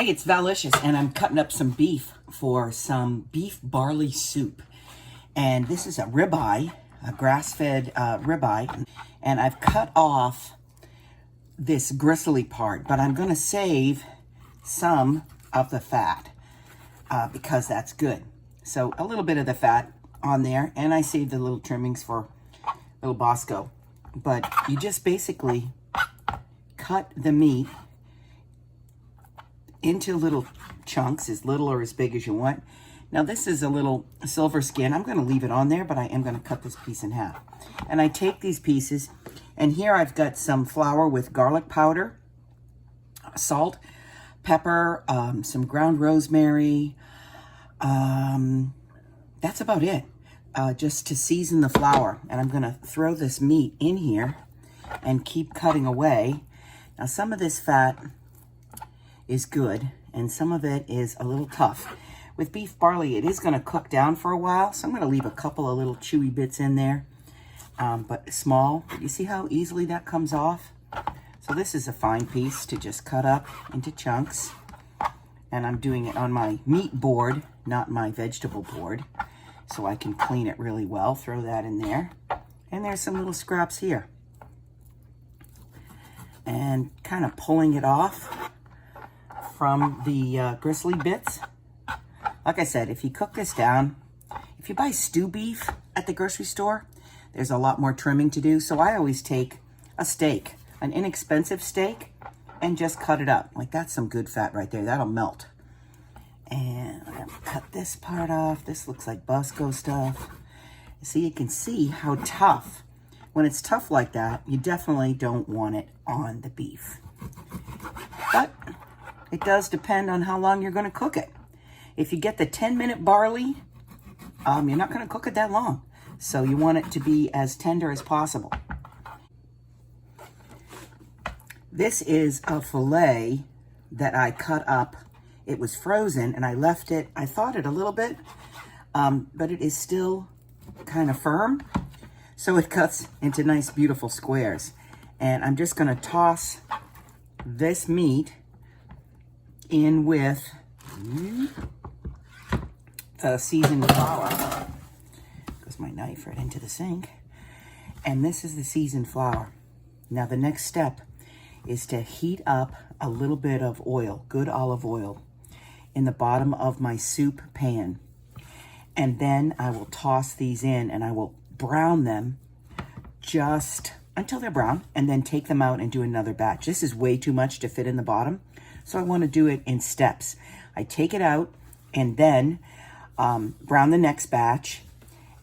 Hey, it's Valicious, and I'm cutting up some beef for some beef barley soup. And this is a ribeye, a grass-fed ribeye. And I've cut off this gristly part, but I'm going to save some of the fat because that's good. So a little bit of the fat on there, and I saved the little trimmings for little Bosco. But you just basically cut the meat into little chunks, as little or as big as you want. Now this is a little silver skin. I'm going to leave it on there, but I am going to cut this piece in half. And I take these pieces, and here I've got some flour with garlic powder, salt, pepper, some ground rosemary. That's about it, just to season the flour. And I'm going to throw this meat in here and keep cutting away. Now some of this fat is good, and some of it is a little tough. With beef barley, it is going to cook down for a while, so I'm going to leave a couple of little chewy bits in there, but small. You see how easily that comes off? So this is a fine piece to just cut up into chunks, and I'm doing it on my meat board, not my vegetable board, so I can clean it really well. Throw that in there, and there's some little scraps here. And kind of pulling it off from the gristly bits. Like I said, if you cook this down, if you buy stew beef at the grocery store, there's a lot more trimming to do. So I always take a steak, an inexpensive steak, and just cut it up. Like, that's some good fat right there. That'll melt. And I'm gonna cut this part off. This looks like Bosco stuff. See, you can see how tough. When it's tough like that, you definitely don't want it on the beef. But it does depend on how long you're going to cook it. If you get the 10-minute barley, you're not going to cook it that long. So you want it to be as tender as possible. This is a fillet that I cut up. It was frozen, and I left it, I thawed it a little bit, but it is still kind of firm. So it cuts into nice, beautiful squares. And I'm just going to toss this meat in with the seasoned flour. Goes my knife right into the sink. And this is the seasoned flour. Now the next step is to heat up a little bit of oil, good olive oil, in the bottom of my soup pan. And then I will toss these in, and I will brown them just until they're brown, and then take them out and do another batch. This is way too much to fit in the bottom, so I want to do it in steps. I take it out and then brown the next batch,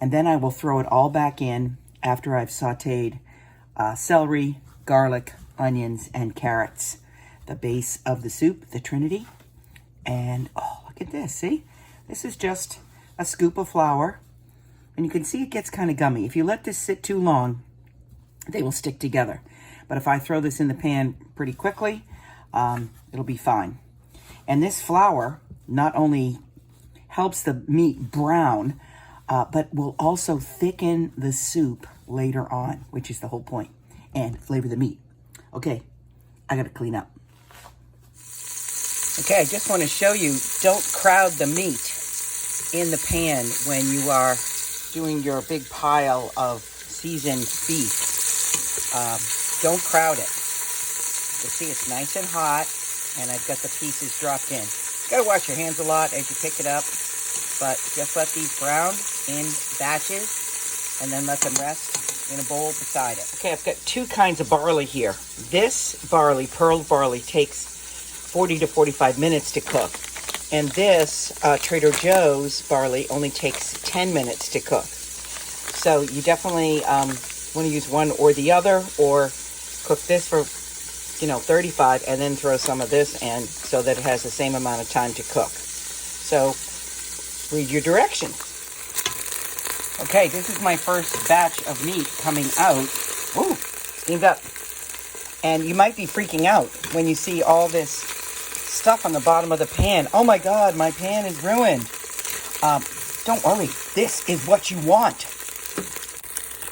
and then I will throw it all back in after I've sauteed celery, garlic, onions, and carrots, the base of the soup, the Trinity. And oh, look at this, see? This is just a scoop of flour, and you can see it gets kind of gummy. If you let this sit too long, they will stick together. But if I throw this in the pan pretty quickly, it'll be fine. And this flour not only helps the meat brown, but will also thicken the soup later on, which is the whole point, and flavor the meat. Okay, I gotta clean up. Okay, I just want to show you, don't crowd the meat in the pan when you are doing your big pile of seasoned beef. Don't crowd it. You see, it's nice and hot, and I've got the pieces dropped in. You gotta wash your hands a lot as you pick it up, but just let these brown in batches, and then let them rest in a bowl beside it. Okay, I've got two kinds of barley here. This barley, pearl barley, takes 40 to 45 minutes to cook, and this Trader Joe's barley only takes 10 minutes to cook. So you definitely want to use one or the other, or cook this for 35 and then throw some of this in so that it has the same amount of time to cook. So read your directions. Okay, this is my first batch of meat coming out. Ooh, steamed up. And you might be freaking out when you see all this stuff on the bottom of the pan. Oh my God, my pan is ruined. Don't worry, this is what you want.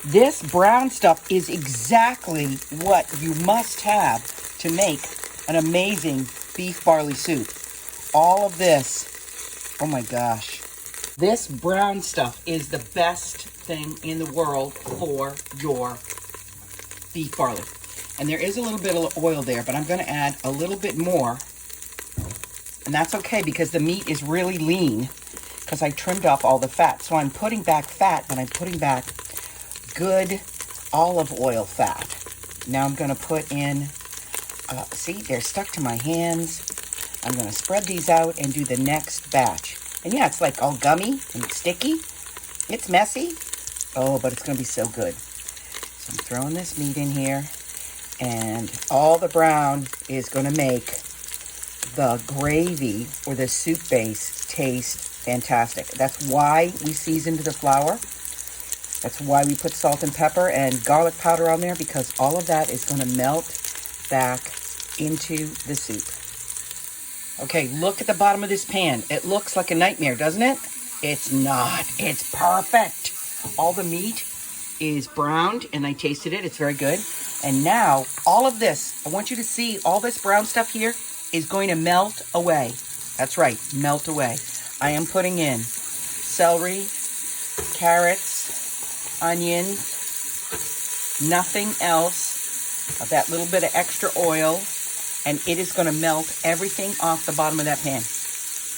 This brown stuff is exactly what you must have to make an amazing beef barley soup. all of this, oh my gosh. This brown stuff is the best thing in the world for your beef barley. And there is a little bit of oil there, but I'm going to add a little bit more. And that's okay because the meat is really lean because I trimmed off all the fat. So I'm putting back fat, but I'm putting back good olive oil fat. Now I'm going to put in, see, they're stuck to my hands. I'm going to spread these out and do the next batch. And yeah, it's like all gummy and sticky. It's messy. Oh, but it's going to be so good. So I'm throwing this meat in here. And all the brown is going to make the gravy or the soup base taste fantastic. That's why we seasoned the flour. That's why we put salt and pepper and garlic powder on there, because all of that is going to melt back into the soup. Okay, look at the bottom of this pan. It looks like a nightmare, doesn't it? It's not. It's perfect. All the meat is browned, and I tasted it. It's very good. And now, all of this, I want you to see all this brown stuff here is going to melt away. That's right, melt away. I am putting in celery, carrots, onions, nothing else, of that little bit of extra oil, and it is going to melt everything off the bottom of that pan.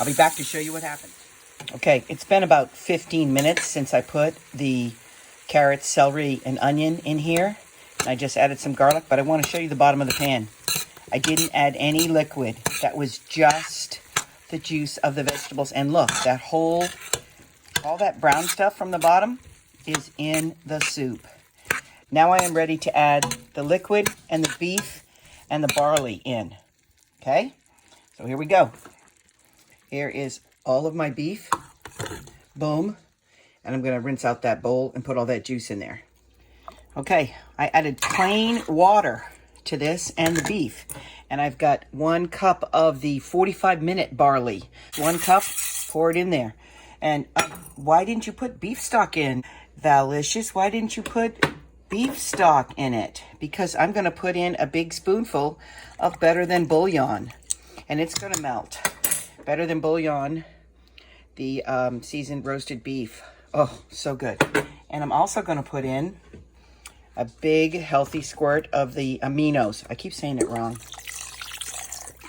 I'll be back to show you what happened. Okay, it's been about 15 minutes since I put the carrots, celery, and onion in here. I just added some garlic, but I want to show you the bottom of the pan. I didn't add any liquid. That was just the juice of the vegetables. And look, that all that brown stuff from the bottom is in the soup. Now I am ready to add the liquid and the beef and the barley in. Okay? So here we go. Here is all of my beef. Boom. And I'm going to rinse out that bowl and put all that juice in there. Okay, I added plain water to this and the beef. And I've got 1 cup of the 45-minute barley. 1 cup, pour it in there. And why didn't you put beef stock in? Valicious, why didn't you put beef stock in it? Because I'm going to put in a big spoonful of Better Than Bouillon. And it's going to melt. Better Than Bouillon, the seasoned roasted beef. Oh, so good. And I'm also going to put in a big healthy squirt of the aminos. I keep saying it wrong.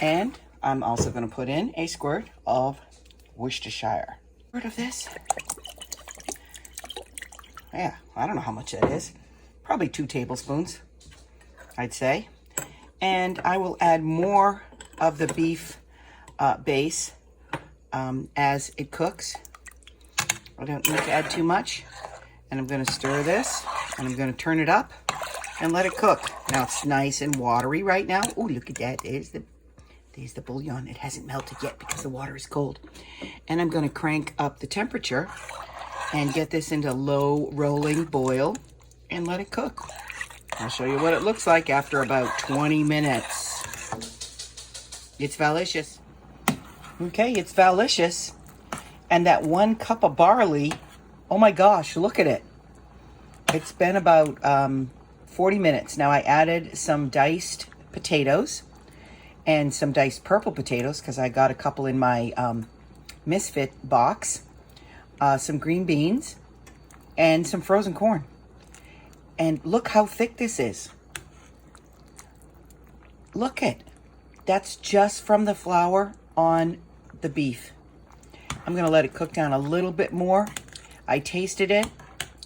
And I'm also going to put in a squirt of Worcestershire. Squirt of this. Yeah, I don't know how much that is. Probably 2 tablespoons, I'd say. And I will add more of the beef base as it cooks. I don't need to add too much. And I'm going to stir this, and I'm going to turn it up and let it cook. Now it's nice and watery right now. Oh, look at that. There's the bouillon. It hasn't melted yet because the water is cold. And I'm going to crank up the temperature and get this into low rolling boil and let it cook. I'll show you what it looks like after about 20 minutes. It's valicious. Okay, it's valicious. And that 1 cup of barley, oh my gosh, look at it. It's been about 40 minutes. Now I added some diced potatoes and some diced purple potatoes because I got a couple in my Misfit box. Some green beans and some frozen corn. And look how thick this is. Look it. That's just from the flour on the beef. I'm going to let it cook down a little bit more. I tasted it.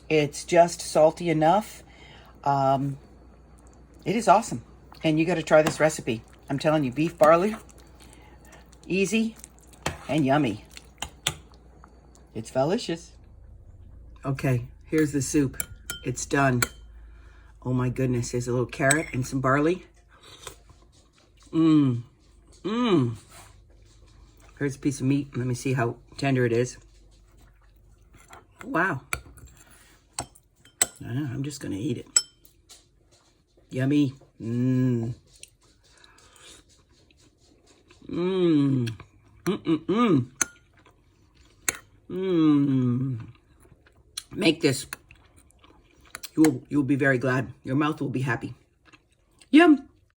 It's just salty enough. It is awesome. And you got to try this recipe. I'm telling you, beef barley, easy and yummy. It's delicious. Okay, here's the soup. It's done. Oh my goodness, there's a little carrot and some barley. Here's a piece of meat. Let me see how tender it is. Wow. I'm just going to eat it. Yummy. Make this. You'll be very glad. Your mouth will be happy. Yum.